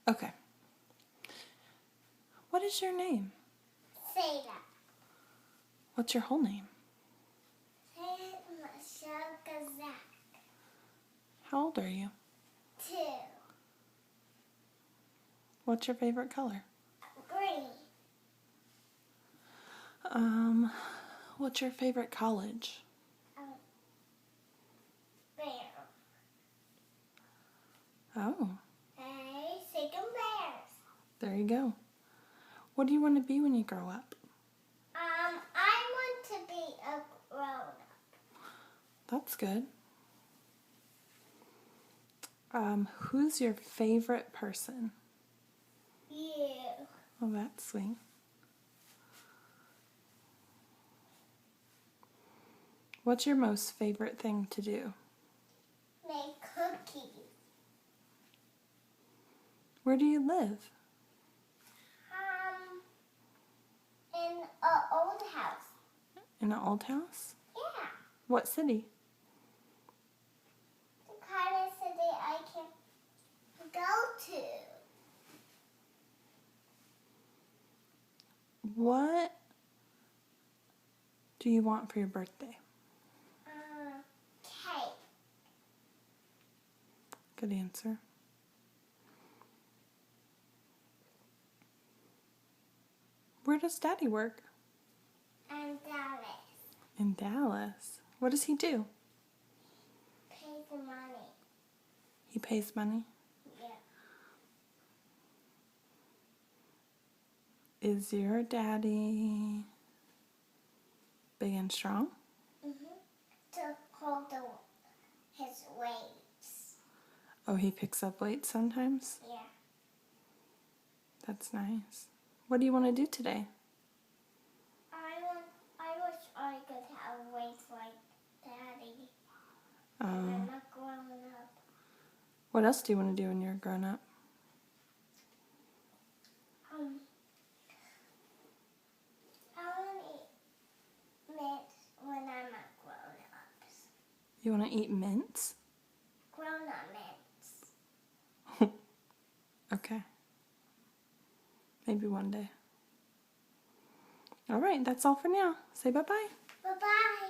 Okay. What is your name? Sarah. What's your whole name? Sarah Michelle Gazak. How old are you? 2. What's your favorite color? Green. What's your favorite college? Bear. Oh, Hey, Sick and Bears. there you go. What do you want to be when you grow up? I want to be a grown-up. That's good. Who's your favorite person? You. Oh, that's sweet. What's your most favorite thing to do? Make cookies. Where do you live? In an old house. In an old house? Yeah. What city? The kind of city I can go to. What do you want for your birthday? Cake. Good answer. Where does Daddy work? And Dallas. In Dallas. What does he do? Pay the money. He pays money. Yeah. Is your daddy big and strong? To hold his weights. Oh, he picks up weights sometimes? Yeah. That's nice. What do you want to do today? I wish I could have weights like Daddy. I'm not grown up. What else do you want to do when you're grown up? I want to eat mints when I'm not grown up. You want to eat mints? Grown up mints. Okay. Maybe one day. All right, that's all for now. Say bye-bye. Bye-bye.